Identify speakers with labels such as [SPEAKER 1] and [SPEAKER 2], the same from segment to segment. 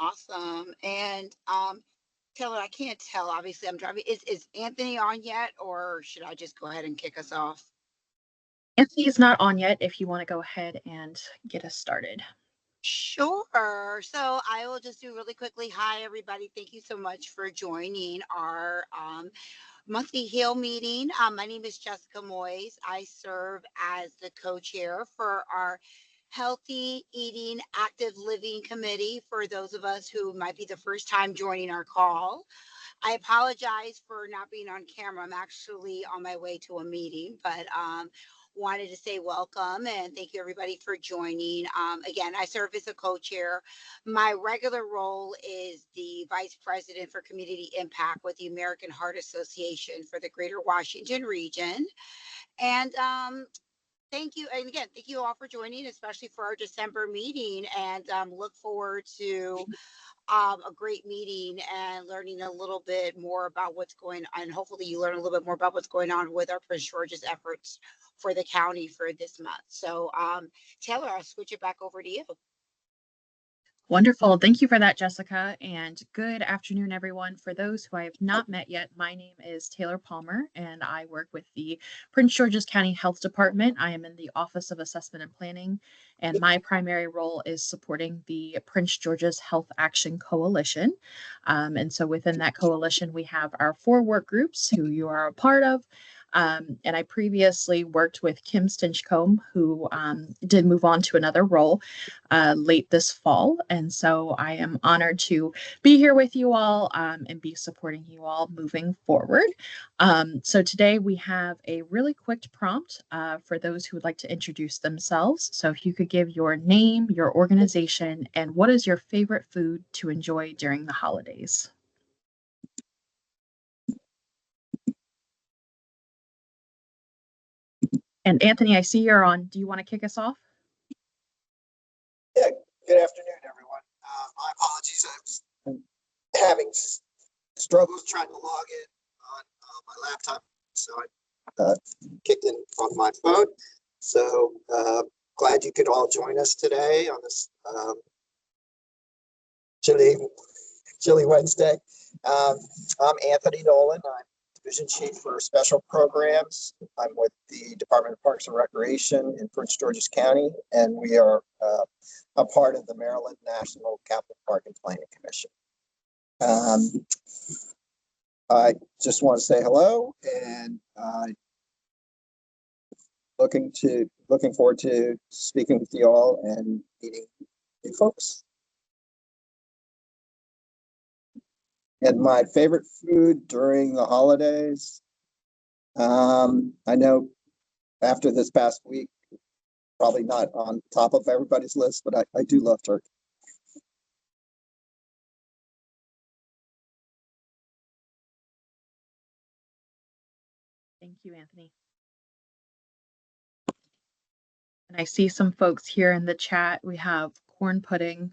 [SPEAKER 1] Awesome. And Taylor, I can't tell. Obviously, I'm driving. Is Anthony on yet, or should I just go ahead and kick us off?
[SPEAKER 2] Anthony is not on yet if you want to go ahead and get us started.
[SPEAKER 1] Sure. So I will just do really quickly. Hi, everybody. Thank you so much for joining our monthly HAIL meeting. My name is Jessica Moyes. I serve as the co-chair for our Healthy Eating Active Living Committee for those of us who might be the first time joining our call. I apologize for not being on camera. I'm actually on my way to a meeting, but wanted to say welcome and thank you everybody for joining. Again, I serve as a co-chair. My regular role is the vice president for community impact with the American Heart Association for the Greater Washington region. And thank you. And again, thank you all for joining, especially for our December meeting, and look forward to a great meeting and learning a little bit more about what's going on. And hopefully you learn a little bit more about what's going on with our Prince George's efforts for the county for this month. So Taylor, I'll switch it back over to you.
[SPEAKER 2] Wonderful. Thank you for that, Jessica. And good afternoon, everyone. For those who I have not met yet, my name is Taylor Palmer, and I work with the Prince George's County Health Department. I am in the Office of Assessment and Planning, and my primary role is supporting the Prince George's Health Action Coalition. And so within that coalition, we have our 4 work groups who you are a part of. And I previously worked with Kim Stinchcomb, who did move on to another role late this fall. And so I am honored to be here with you all and be supporting you all moving forward. So today we have a really quick prompt for those who would like to introduce themselves. So if you could give your name, your organization, and what is your favorite food to enjoy during the holidays? And Anthony, I see you're on. Do you want to kick us off?
[SPEAKER 3] Yeah, good afternoon, everyone. My apologies. I'm having struggles trying to log in on my laptop, so I kicked in on my phone. So glad you could all join us today on this chilly Wednesday. I'm Anthony Nolan. I'm Division Chief for Special Programs. I'm with the Department of Parks and Recreation in Prince George's County, and we are a part of the Maryland National Capital Park and Planning Commission. I just want to say hello and looking forward to speaking with you all and meeting you folks. And my favorite food during the holidays, I know after this past week, probably not on top of everybody's list, but I do love turkey.
[SPEAKER 2] Thank you, Anthony. And I see some folks here in the chat. We have corn pudding,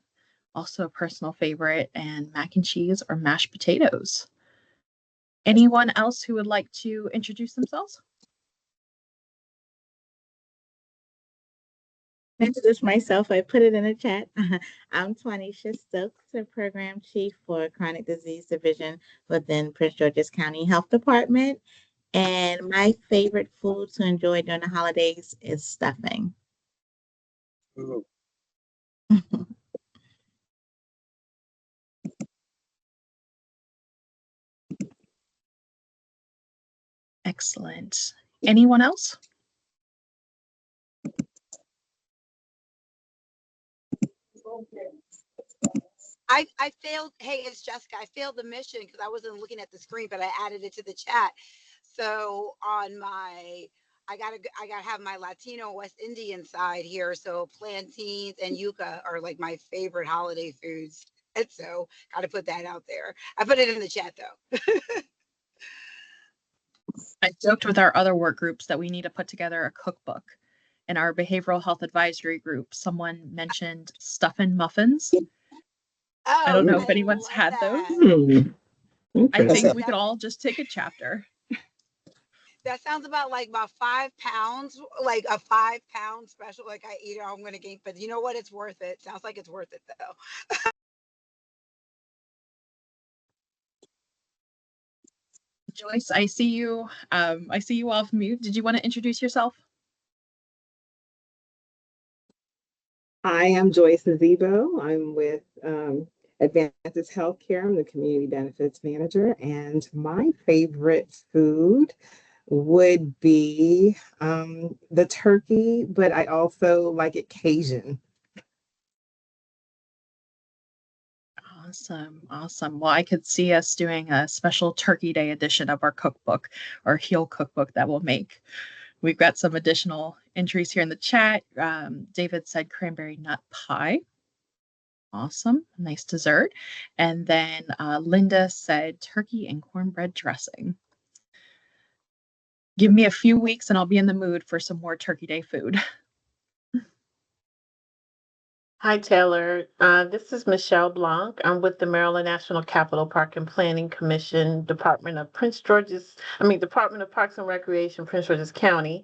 [SPEAKER 2] also a personal favorite, and mac and cheese or mashed potatoes. Anyone else who would like to introduce themselves?
[SPEAKER 4] Introduce myself. I put it in the chat. I'm Twanisha Stokes, the Program Chief for Chronic Disease Division within Prince George's County Health Department. And my favorite food to enjoy during the holidays is stuffing.
[SPEAKER 3] Ooh.
[SPEAKER 2] Excellent. Anyone else?
[SPEAKER 1] I failed. Hey, it's Jessica. I failed the mission because I wasn't looking at the screen, but I added it to the chat. So on my, I gotta have my Latino West Indian side here. So plantains and yuca are like my favorite holiday foods. And so gotta put that out there. I put it in the chat though.
[SPEAKER 2] I joked with our other work groups that we need to put together a cookbook. In our behavioral health advisory group, someone mentioned stuffing muffins.
[SPEAKER 1] Oh,
[SPEAKER 2] I don't know if anyone's had those. I think we could all just take a chapter.
[SPEAKER 1] That sounds about 5 pounds, like a 5-pound special. Like I eat it, I'm gonna gain. But you know what? It's worth it. Sounds like it's worth it though.
[SPEAKER 2] Joyce, I see you. I see you off mute. Did you want to introduce yourself?
[SPEAKER 5] I am Joyce Zebo. I'm with Advances Healthcare. I'm the Community Benefits Manager, and my favorite food would be the turkey, but I also like it Cajun.
[SPEAKER 2] Awesome. Awesome. Well, I could see us doing a special Turkey Day edition of our cookbook, our Heal cookbook that we'll make. We've got some additional entries here in the chat. David said cranberry nut pie. Awesome. Nice dessert. And then Linda said turkey and cornbread dressing. Give me a few weeks and I'll be in the mood for some more Turkey Day food.
[SPEAKER 6] Hi, Taylor. This is Michelle Blanc. I'm with the Maryland National Capital Park and Planning Commission, Department of Department of Parks and Recreation, Prince George's County.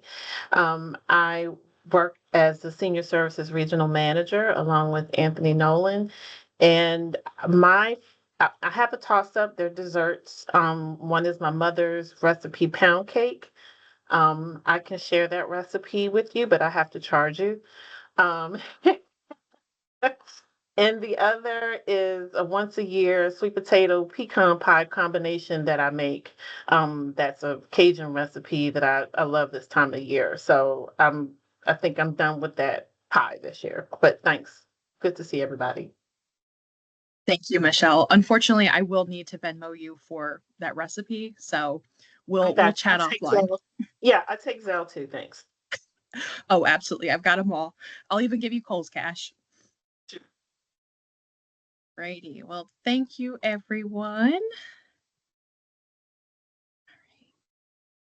[SPEAKER 6] I work as the Senior Services Regional Manager along with Anthony Nolan. And I have a toss-up. They're desserts. One is my mother's recipe pound cake. I can share that recipe with you, but I have to charge you. Um, And the other is a once a year sweet potato pecan pie combination that I make. That's a Cajun recipe that I love this time of year. So I think I'm done with that pie this year. But thanks. Good to see everybody.
[SPEAKER 2] Thank you, Michelle. Unfortunately, I will need to Venmo you for that recipe. So we'll chat offline.
[SPEAKER 6] Yeah, I take Zelle too. Thanks.
[SPEAKER 2] Oh, absolutely. I've got them all. I'll even give you Kohl's cash. Righty. Well, thank you, everyone.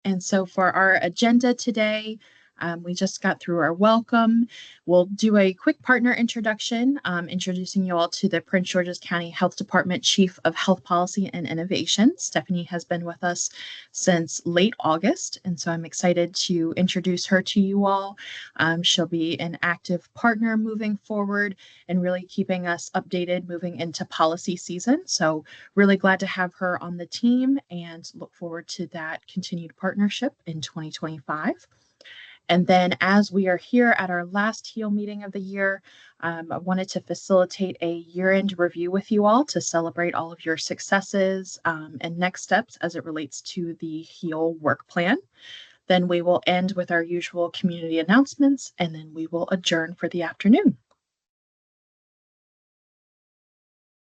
[SPEAKER 2] And so for our agenda today, we just got through our welcome. We'll do a quick partner introduction, introducing you all to the Prince George's County Health Department Chief of Health Policy and Innovation. Stephanie has been with us since late August, and so I'm excited to introduce her to you all. She'll be an active partner moving forward and really keeping us updated moving into policy season. So really glad to have her on the team and look forward to that continued partnership in 2025. And then as we are here at our last HEAL meeting of the year, I wanted to facilitate a year-end review with you all to celebrate all of your successes and next steps as it relates to the HEAL work plan. Then we will end with our usual community announcements, and then we will adjourn for the afternoon.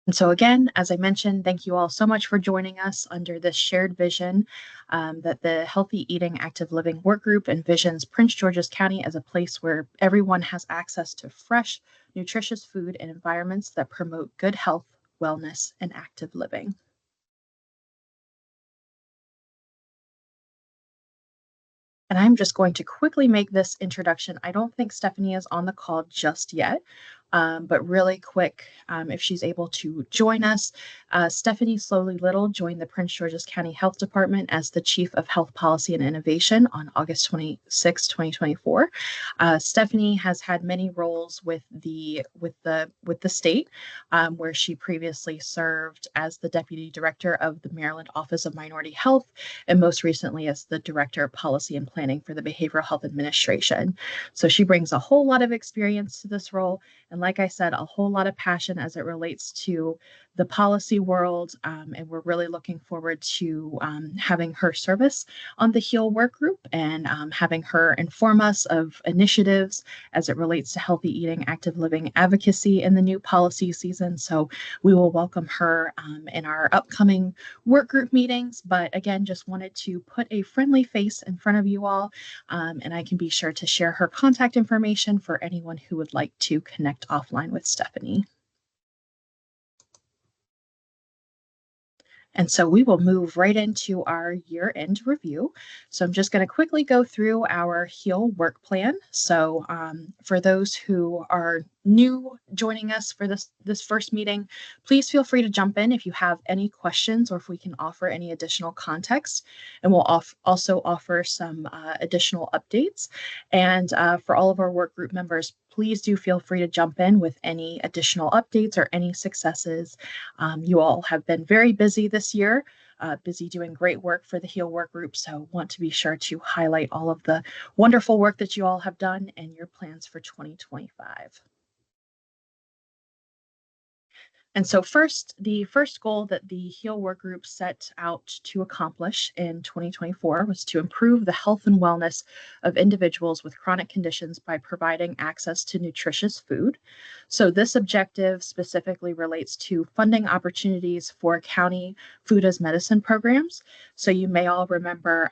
[SPEAKER 2] And so again, as I mentioned, thank you all so much for joining us under this shared vision that the Healthy Eating Active Living Workgroup envisions Prince George's County as a place where everyone has access to fresh, nutritious food and environments that promote good health, wellness, and active living. And I'm just going to quickly make this introduction. I don't think Stephanie is on the call just yet, but really quick, if she's able to join us. Stephanie Slowly Little joined the Prince George's County Health Department as the Chief of Health Policy and Innovation on August 26, 2024. Stephanie has had many roles with the state, where she previously served as the Deputy Director of the Maryland Office of Minority Health, and most recently as the Director of Policy and Planning for the Behavioral Health Administration. So she brings a whole lot of experience to this role. And like I said, a whole lot of passion as it relates to the policy world. And we're really looking forward to having her service on the HEAL work group and having her inform us of initiatives as it relates to healthy eating, active living advocacy in the new policy season. So we will welcome her in our upcoming work group meetings. But again, just wanted to put a friendly face in front of you all. And I can be sure to share her contact information for anyone who would like to connect offline with Stephanie. And so we will move right into our year-end review. So I'm just going to quickly go through our HEAL work plan. So for those who are new joining us for this first meeting, please feel free to jump in if you have any questions or if we can offer any additional context. And we'll also offer some additional updates. And for all of our work group members, please do feel free to jump in with any additional updates or any successes. You all have been very busy this year, busy doing great work for the HEAL work group. So want to be sure to highlight all of the wonderful work that you all have done and your plans for 2025. And so the first goal that the HEAL work group set out to accomplish in 2024 was to improve the health and wellness of individuals with chronic conditions by providing access to nutritious food. So this objective specifically relates to funding opportunities for county food as medicine programs. So you may all remember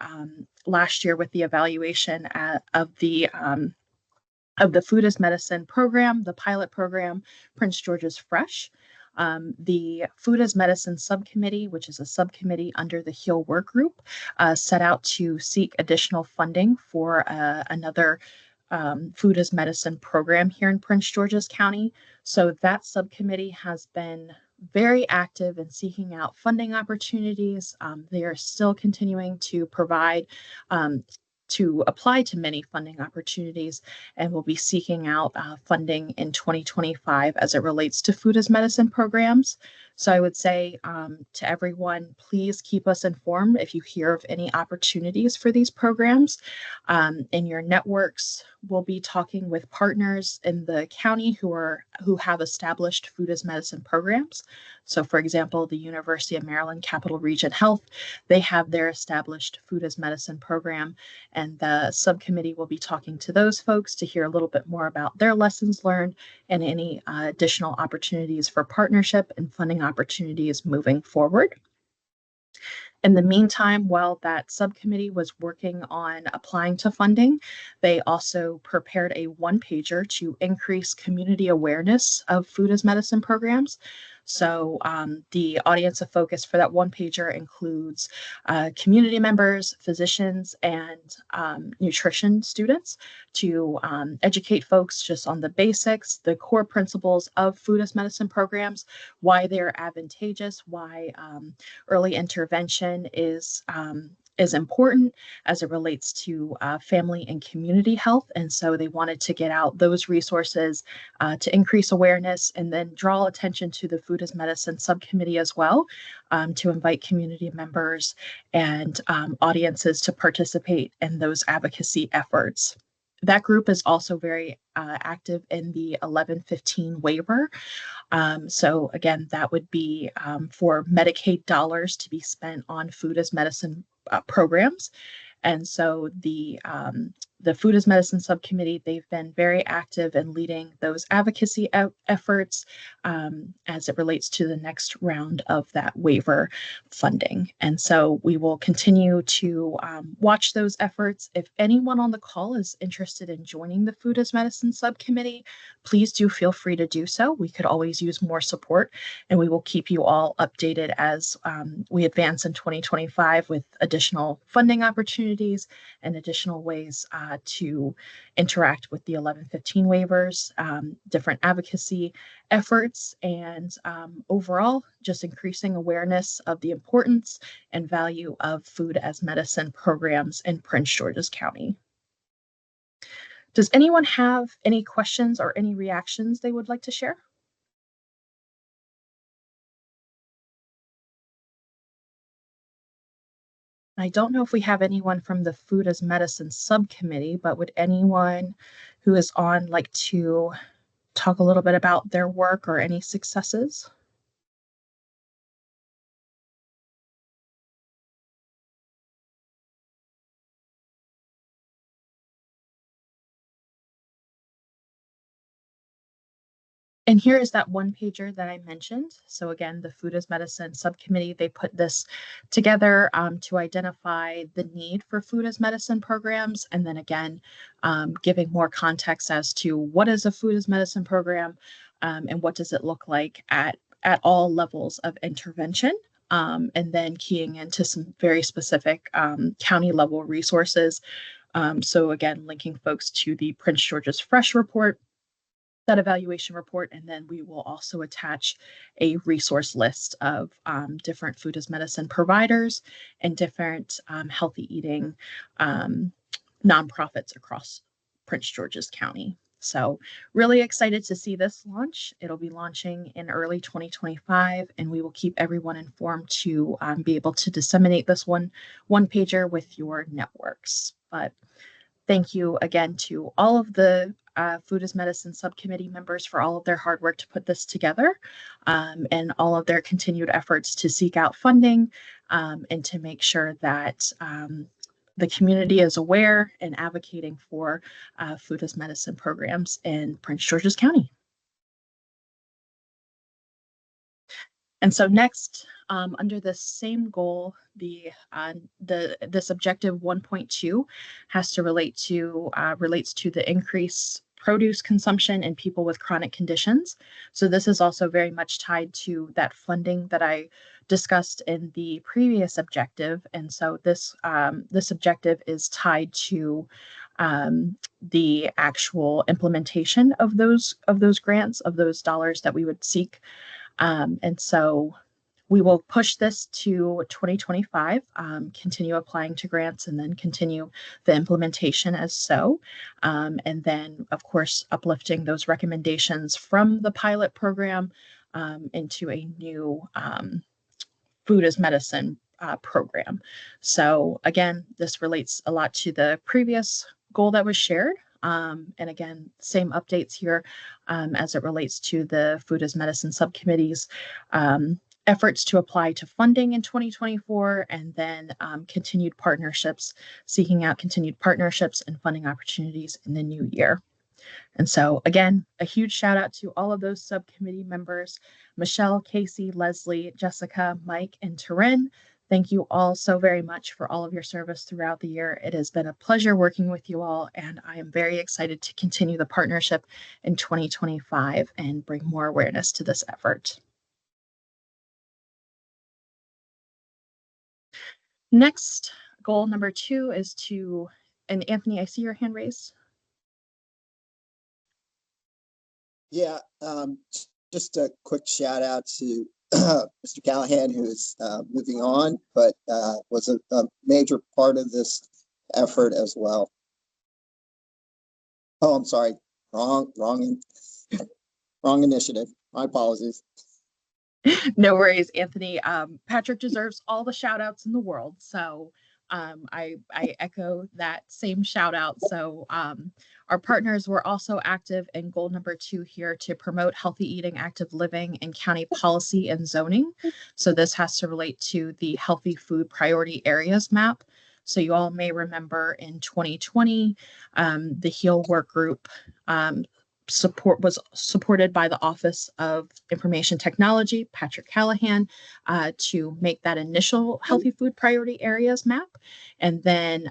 [SPEAKER 2] last year with the evaluation of the food as medicine program, the pilot program, Prince George's Fresh. The Food as Medicine Subcommittee, which is a subcommittee under the HEAL work group, set out to seek additional funding for another food as medicine program here in Prince George's County. So that subcommittee has been very active in seeking out funding opportunities. They are still continuing to provide to apply to many funding opportunities and will be seeking out funding in 2025 as it relates to food as medicine programs. So I would say to everyone, please keep us informed if you hear of any opportunities for these programs. In your networks, we'll be talking with partners in the county who have established food as medicine programs. So for example, the University of Maryland Capital Region Health, they have their established food as medicine program, and the subcommittee will be talking to those folks to hear a little bit more about their lessons learned and any additional opportunities for partnership and funding opportunities moving forward. In the meantime, while that subcommittee was working on applying to funding, they also prepared a one-pager to increase community awareness of food as medicine programs. So the audience of focus for that one-pager includes community members, physicians, and nutrition students to educate folks just on the basics, the core principles of food as medicine programs, why they're advantageous, why early intervention is important as it relates to family and community health. And so they wanted to get out those resources to increase awareness and then draw attention to the Food as Medicine subcommittee as well, to invite community members and audiences to participate in those advocacy efforts. That group is also very active in the 1115 waiver. So again, that would be for Medicaid dollars to be spent on food as medicine programs. And so the Food as Medicine Subcommittee, they've been very active in leading those advocacy efforts as it relates to the next round of that waiver funding. And so we will continue to watch those efforts. If anyone on the call is interested in joining the Food as Medicine Subcommittee, please do feel free to do so. We could always use more support, and we will keep you all updated as we advance in 2025 with additional funding opportunities and additional ways to interact with the 1115 waivers, different advocacy efforts, and overall just increasing awareness of the importance and value of food as medicine programs in Prince George's County. Does anyone have any questions or any reactions they would like to share? I don't know if we have anyone from the Food as Medicine subcommittee, but would anyone who is on like to talk a little bit about their work or any successes? And here is that one pager that I mentioned. So again, the Food as Medicine subcommittee, they put this together to identify the need for food as medicine programs. And then again, giving more context as to what is a food as medicine program and what does it look like at all levels of intervention. And then keying into some very specific county level resources. So again, linking folks to the Prince George's Fresh report, that evaluation report, and then we will also attach a resource list of different food as medicine providers and different healthy eating nonprofits across Prince George's County. So really excited to see this launch. It'll be launching in early 2025, and we will keep everyone informed to be able to disseminate this one pager with your networks. But thank you again to all of the Food as Medicine subcommittee members for all of their hard work to put this together, and all of their continued efforts to seek out funding, and to make sure that the community is aware and advocating for food as medicine programs in Prince George's County. And so next, under the same goal, this objective 1.2 has to relates to the increased produce consumption in people with chronic conditions. So this is also very much tied to that funding that I discussed in the previous objective. And so this objective is tied to the actual implementation of those grants, of those dollars that we would seek. And so we will push this to 2025, continue applying to grants, and then continue the implementation as so. And then, of course, uplifting those recommendations from the pilot program into a new food as medicine program. So again, this relates a lot to the previous goal that was shared. And again, same updates here as it relates to the Food as Medicine subcommittee's efforts to apply to funding in 2024, and then seeking out continued partnerships and funding opportunities in the new year. And so again, a huge shout out to all of those subcommittee members, Michelle, Casey, Leslie, Jessica, Mike, and Taryn. Thank you all so very much for all of your service throughout the year. It has been a pleasure working with you all, and I am very excited to continue the partnership in 2025 and bring more awareness to this effort. Next, goal number 2 is to, and Anthony, I see your hand raised.
[SPEAKER 3] Yeah, just a quick shout out to Mr. Callahan, who is moving on, but was a major part of this effort as well. Oh, I'm sorry, wrong initiative. My apologies.
[SPEAKER 2] No worries, Anthony. Patrick deserves all the shout outs in the world. So I echo that same shout out. So our partners were also active in goal number 2 here to promote healthy eating, active living, and county policy and zoning. So this has to relate to the healthy food priority areas map. So you all may remember in 2020, the HEAL Workgroup was supported by the Office of Information Technology, Patrick Callahan, to make that initial healthy food priority areas map. And then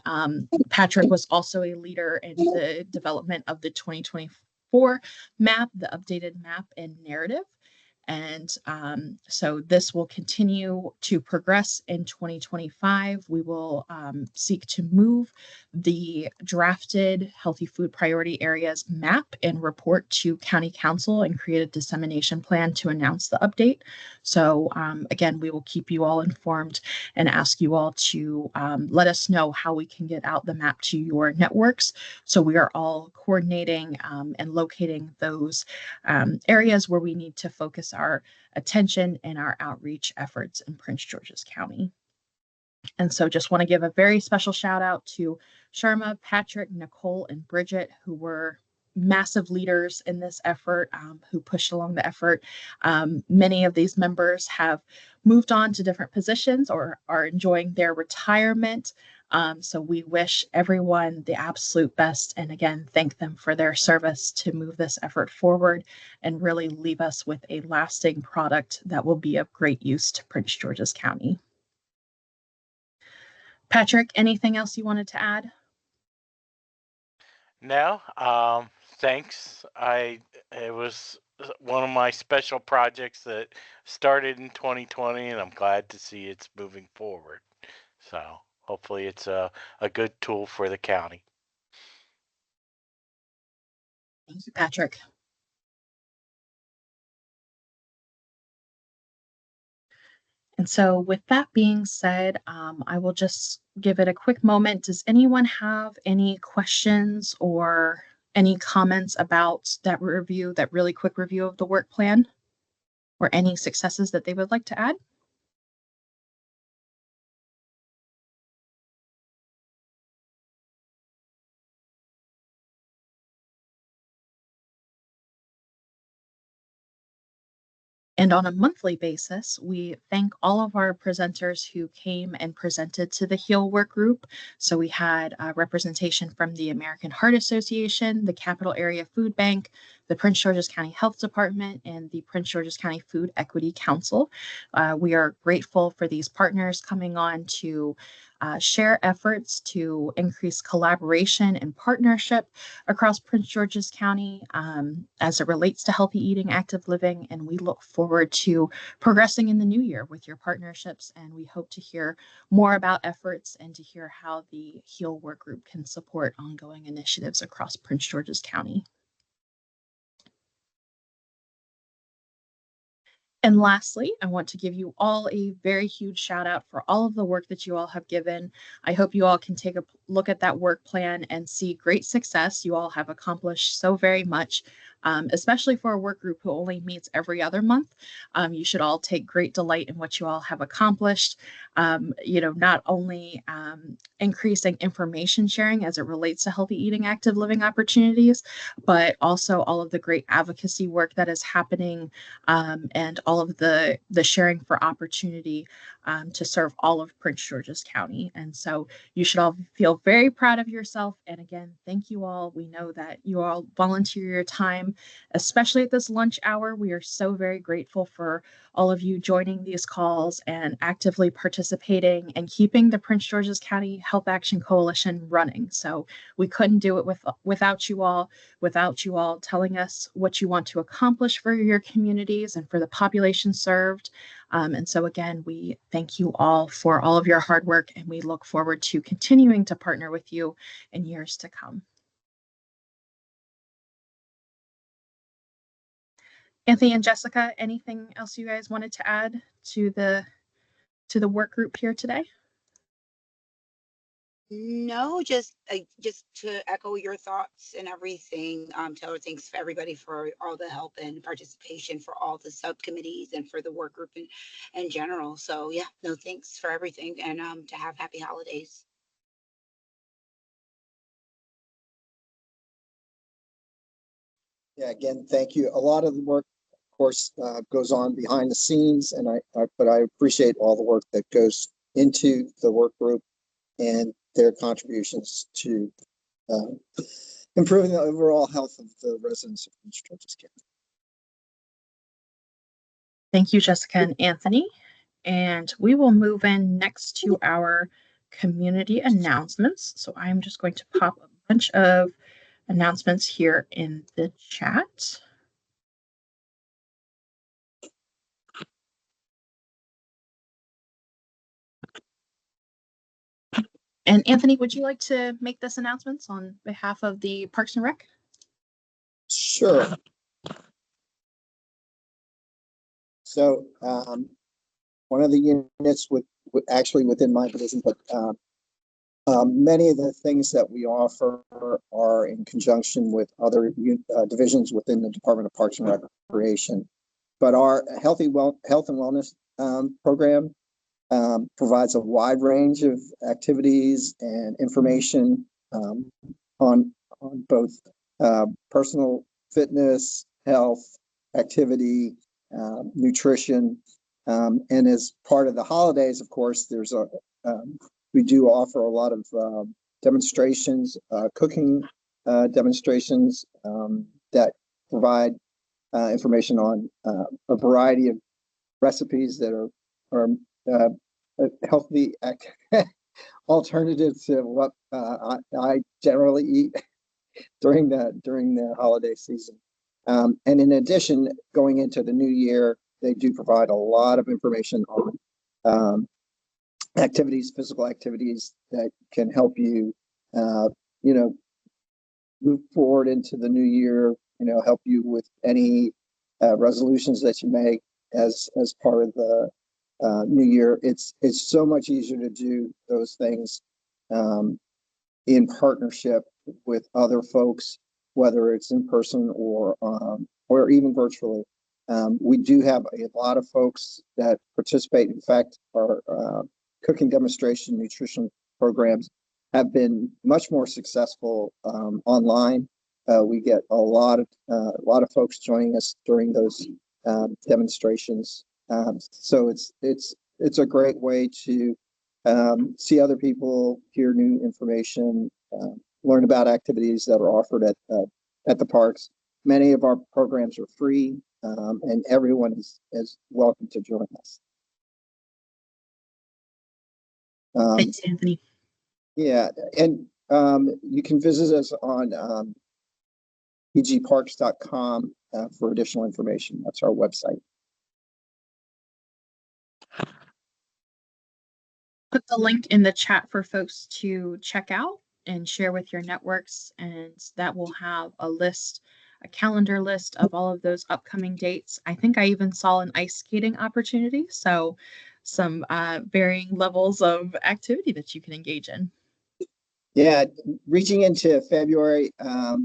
[SPEAKER 2] Patrick was also a leader in the development of the 2024 map, the updated map and narrative. And so this will continue to progress in 2025. We will seek to move the drafted healthy food priority areas map and report to County Council and create a dissemination plan to announce the update. So again, we will keep you all informed and ask you all to let us know how we can get out the map to your networks. So we are all coordinating and locating those areas where we need to focus our attention and our outreach efforts in Prince George's County. And so just want to give a very special shout out to Sharma, Patrick, Nicole, and Bridget, who were massive leaders in this effort, who pushed along the effort. Many of these members have moved on to different positions or are enjoying their retirement. So we wish everyone the absolute best, and again, thank them for their service to move this effort forward and really leave us with a lasting product that will be of great use to Prince George's County. Patrick, anything else you wanted to add?
[SPEAKER 7] No, thanks. It was one of my special projects that started in 2020, and I'm glad to see it's moving forward. So hopefully it's a good tool for the county.
[SPEAKER 2] Thank you, Patrick. And so with that being said, I will just give it a quick moment. Does anyone have any questions or Any comments about that review, that really quick review of the work plan, or any successes that they would like to add? And on a monthly basis, we thank all of our presenters who came and presented to the HEAL work group. So we had representation from the American Heart Association, the Capital Area Food Bank, the Prince George's County Health Department, and the Prince George's County Food Equity Council. We are grateful for these partners coming on to share efforts to increase collaboration and partnership across Prince George's County as it relates to healthy eating, active living, and we look forward to progressing in the new year with your partnerships, and we hope to hear more about efforts and to hear how the HEAL work group can support ongoing initiatives across Prince George's County. And lastly, I want to give you all a very huge shout out for all of the work that you all have given. I hope you all can take a look at that work plan and see great success. You all have accomplished so very much, especially for a work group who only meets every other month. You should all take great delight in what you all have accomplished. Not only increasing information sharing as it relates to healthy eating, active living opportunities, but also all of the great advocacy work that is happening and all of the sharing for opportunity to serve all of Prince George's County. And so you should all feel very proud of yourself. And again, thank you all. We know that you all volunteer your time, especially at this lunch hour. We are so very grateful for all of you joining these calls and actively participating and keeping the Prince George's County Health Action Coalition running. So we couldn't do it without you all telling us what you want to accomplish for your communities and for the population served. And so again, we thank you all for all of your hard work, and we look forward to continuing to partner with you in years to come. Anthony and Jessica, anything else you guys wanted to add to the work group here today?
[SPEAKER 1] No, just to echo your thoughts and everything. Taylor, thanks for everybody for all the help and participation for all the subcommittees and for the work group in general. So yeah, no, thanks for everything, and to have happy holidays.
[SPEAKER 3] Yeah, again, thank you. A lot of the work, of course, goes on behind the scenes, and but I appreciate all the work that goes into the work group and their contributions to improving the overall health of the residents of Prince George's County.
[SPEAKER 2] Thank you, Jessica and Anthony. And we will move in next to our community announcements. So I'm just going to pop a bunch of announcements here in the chat. And Anthony, would you like to make this announcements on behalf of the Parks and Rec?
[SPEAKER 3] Sure. So one of the units actually within my division, but many of the things that we offer are in conjunction with other divisions within the Department of Parks and Recreation. But our health and wellness program provides a wide range of activities and information on both personal fitness, health, activity, nutrition, and as part of the holidays, of course, there's we do offer a lot of demonstrations, cooking demonstrations that provide information on a variety of recipes that are healthy alternatives to what I generally eat during the holiday season. And in addition, going into the new year, they do provide a lot of information on physical activities that can help you, move forward into the new year. Help you with any resolutions that you make as part of the new year. It's so much easier to do those things in partnership with other folks whether it's in person or even virtually. We do have a lot of folks that participate. In fact, our cooking demonstration nutrition programs have been much more successful online. We get a lot of folks joining us during those demonstrations. So it's a great way to see other people, hear new information, learn about activities that are offered at the parks. Many of our programs are free, and everyone is welcome to join us.
[SPEAKER 2] Thanks, Anthony.
[SPEAKER 3] Yeah, and you can visit us on pgparks.com for additional information. That's our website.
[SPEAKER 2] Put the link in the chat for folks to check out and share with your networks, and that will have a calendar list of all of those upcoming dates. I think I even saw an ice skating opportunity, so some varying levels of activity that you can engage in.
[SPEAKER 3] Yeah, reaching into February,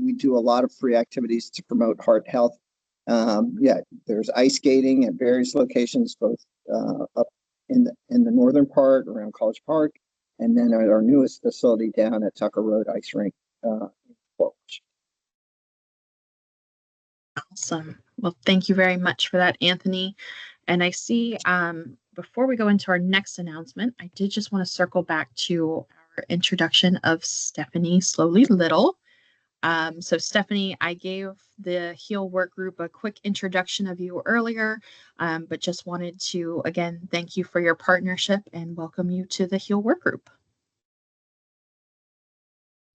[SPEAKER 3] we do a lot of free activities to promote heart health. Yeah, there's ice skating at various locations, both up in the northern part around College Park, and then at our newest facility down at Tucker Road Ice Rink.
[SPEAKER 2] Awesome. Well, thank you very much for that, Anthony. And I see before we go into our next announcement, I did just want to circle back to our introduction of Stephanie Slowly Little. So Stephanie, I gave the HEAL work group a quick introduction of you earlier, but just wanted to, again, thank you for your partnership and welcome you to the HEAL work group.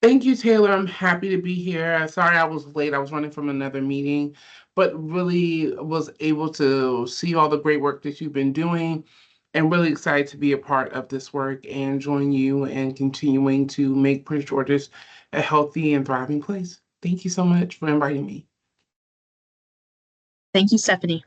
[SPEAKER 8] Thank you, Taylor. I'm happy to be here. Sorry I was late. I was running from another meeting, but really was able to see all the great work that you've been doing and really excited to be a part of this work and join you and continuing to make Prince George's a healthy and thriving place. Thank you so much for inviting me.
[SPEAKER 2] Thank you, Stephanie.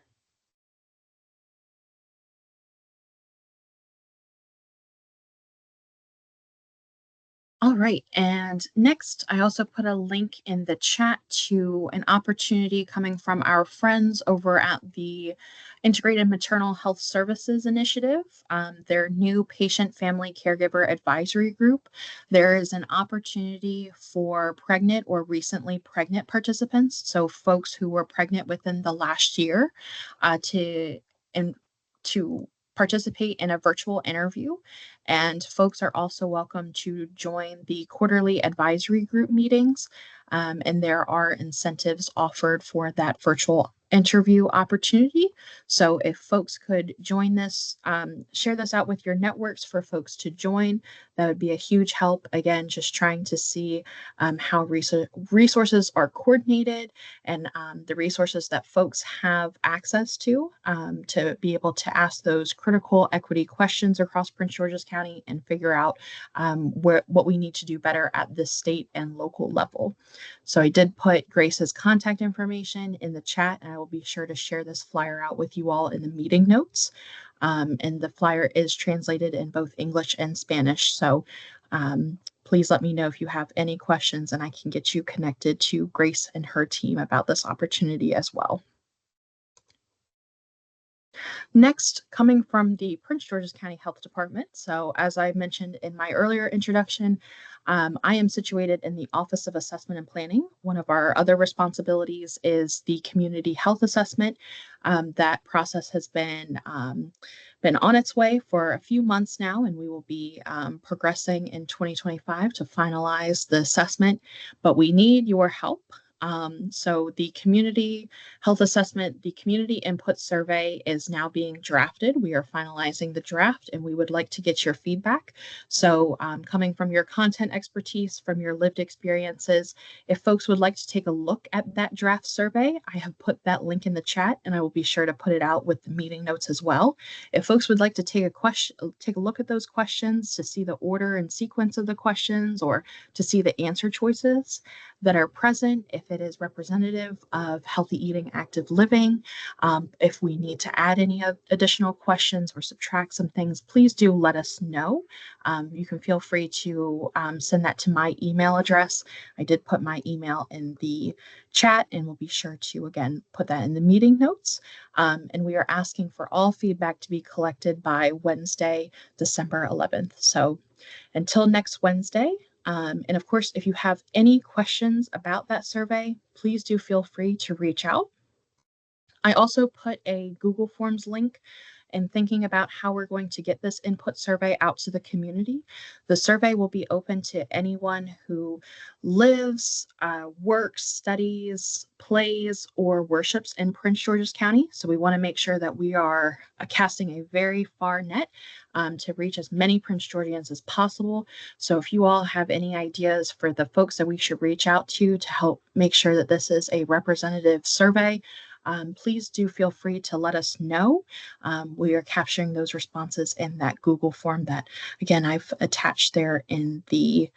[SPEAKER 2] All right, and next, I also put a link in the chat to an opportunity coming from our friends over at the Integrated Maternal Health Services Initiative, their new Patient Family Caregiver Advisory Group. There is an opportunity for pregnant or recently pregnant participants, so folks who were pregnant within the last year, to participate in a virtual interview. And folks are also welcome to join the quarterly advisory group meetings. And there are incentives offered for that virtual interview opportunity. So if folks could join this, share this out with your networks for folks to join, that would be a huge help. Again, just trying to see how resources are coordinated and the resources that folks have access to be able to ask those critical equity questions across Prince George's County and figure out what we need to do better at the state and local level. So I did put Grace's contact information in the chat, and I will be sure to share this flyer out with you all in the meeting notes. And the flyer is translated in both English and Spanish. So please let me know if you have any questions, and I can get you connected to Grace and her team about this opportunity as well. Next, coming from the Prince George's County Health Department. So as I mentioned in my earlier introduction, I am situated in the Office of Assessment and Planning. One of our other responsibilities is the community health assessment. That process has been on its way for a few months now, and we will be progressing in 2025 to finalize the assessment, but we need your help. So the community health assessment, the community input survey is now being drafted. We are finalizing the draft and we would like to get your feedback. So coming from your content expertise, from your lived experiences, if folks would like to take a look at that draft survey, I have put that link in the chat and I will be sure to put it out with the meeting notes as well. If folks would like to take a look at those questions to see the order and sequence of the questions or to see the answer choices, that are present, if it is representative of healthy eating, active living. If we need to add any additional questions or subtract some things, please do let us know. You can feel free to send that to my email address. I did put my email in the chat, and we'll be sure to, again, put that in the meeting notes. And we are asking for all feedback to be collected by Wednesday, December 11th. So until next Wednesday, and of course, if you have any questions about that survey, please do feel free to reach out. I also put a Google Forms link in thinking about how we're going to get this input survey out to the community. The survey will be open to anyone who lives, works, studies, plays, or worships in Prince George's County. So we want to make sure that we are casting a very far net to reach as many Prince Georgians as possible. So if you all have any ideas for the folks that we should reach out to help make sure that this is a representative survey, please do feel free to let us know. We are capturing those responses in that Google form that, again, I've attached there in the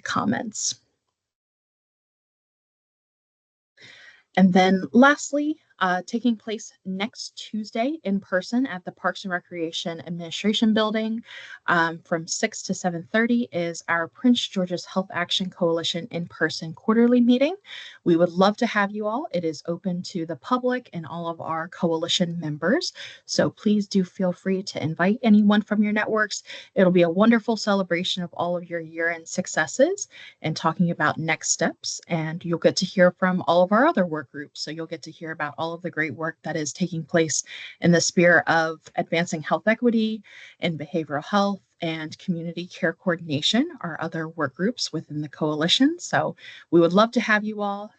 [SPEAKER 2] comments. And then lastly, taking place next Tuesday in person at the Parks and Recreation Administration Building from 6 to 7:30 is our Prince George's Health Action Coalition in-person quarterly meeting. We would love to have you all. It is open to the public and all of our coalition members. So please do feel free to invite anyone from your networks. It'll be a wonderful celebration of all of your year-end successes and talking about next steps. And you'll get to hear from all of our other work groups. So you'll get to hear about all of the great work that is taking place in the sphere of advancing health equity and behavioral health and community care coordination, our other work groups within the coalition. So we would love to have you all.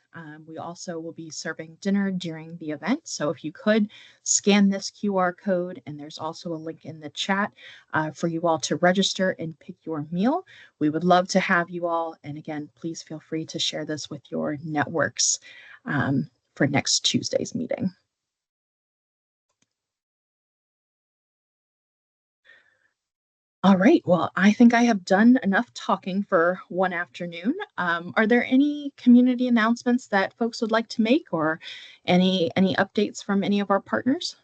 [SPEAKER 2] We also will be serving dinner during the event. So if you could scan this QR code, and there's also a link in the chat for you all to register and pick your meal. We would love to have you all. And again, please feel free to share this with your networks for next Tuesday's meeting. All right, well, I think I have done enough talking for one afternoon. Are there any community announcements that folks would like to make, or any updates from any of our partners?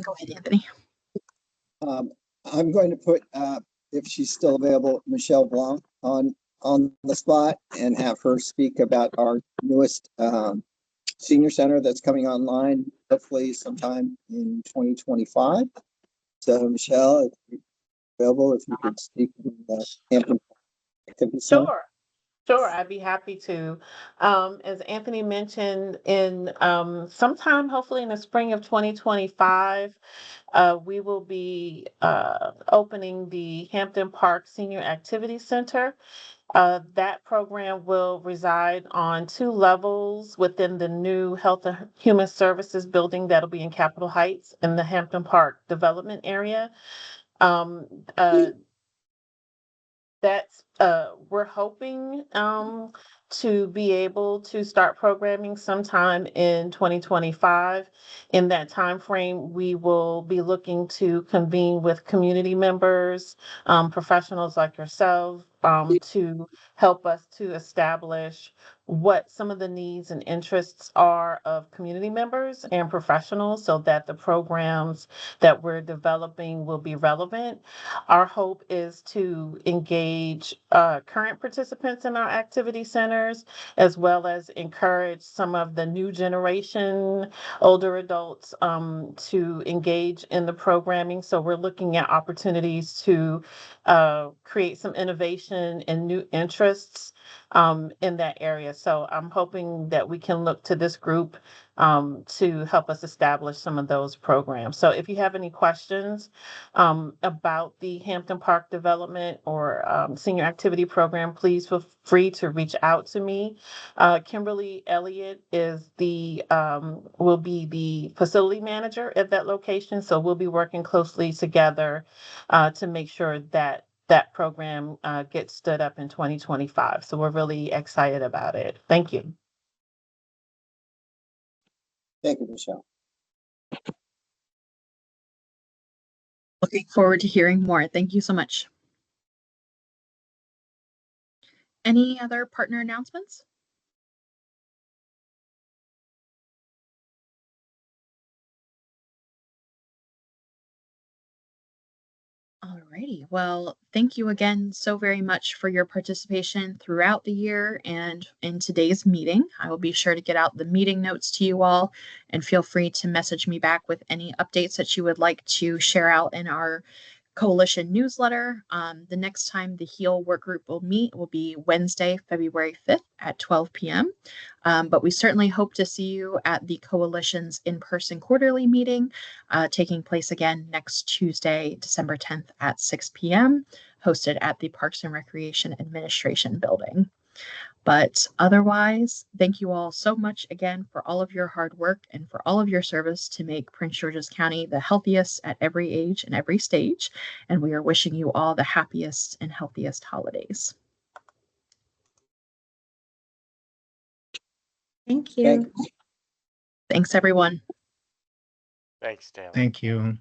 [SPEAKER 2] Go ahead, Anthony.
[SPEAKER 3] I'm going to put, if she's still available, Michelle Blanc on the spot and have her speak about our newest senior center that's coming online, hopefully sometime in 2025. So Michelle, if you're available, if you could speak to the Hampton Activity Center.
[SPEAKER 6] Sure, I'd be happy to. As Anthony mentioned, in sometime hopefully in the spring of 2025, we will be opening the Hampton Park Senior Activity Center. That program will reside on 2 levels within the new Health and Human Services building that'll be in Capitol Heights in the Hampton Park development area. Um, uh, that's we're hoping to be able to start programming sometime in 2025. In that time frame, we will be looking to convene with community members, professionals like yourself, to help us to establish what some of the needs and interests are of community members and professionals so that the programs that we're developing will be relevant. Our hope is to engage current participants in our activity centers, as well as encourage some of the new generation, older adults, to engage in the programming. So we're looking at opportunities to create some innovation and new interests in that area. So I'm hoping that we can look to this group to help us establish some of those programs. So if you have any questions about the Hampton Park development or senior activity program, please feel free to reach out to me. Kimberly Elliott is will be the facility manager at that location. So we'll be working closely together to make sure that that program gets stood up in 2025. So we're really excited about it. Thank you.
[SPEAKER 3] Thank you, Michelle.
[SPEAKER 2] Looking forward to hearing more. Thank you so much. Any other partner announcements? Alrighty. Well, thank you again so very much for your participation throughout the year and in today's meeting. I will be sure to get out the meeting notes to you all, and feel free to message me back with any updates that you would like to share out in our coalition newsletter. The next time the HEAL work group will meet will be Wednesday, February 5th at 12 p.m. But we certainly hope to see you at the coalition's in-person quarterly meeting, taking place again next Tuesday, December 10th at 6 p.m., hosted at the Parks and Recreation Administration building. But otherwise, thank you all so much again for all of your hard work and for all of your service to make Prince George's County the healthiest at every age and every stage. And we are wishing you all the happiest and healthiest holidays.
[SPEAKER 4] Thank you.
[SPEAKER 3] Thank you.
[SPEAKER 2] Thanks, everyone.
[SPEAKER 7] Thanks, Taylor.
[SPEAKER 9] Thank you.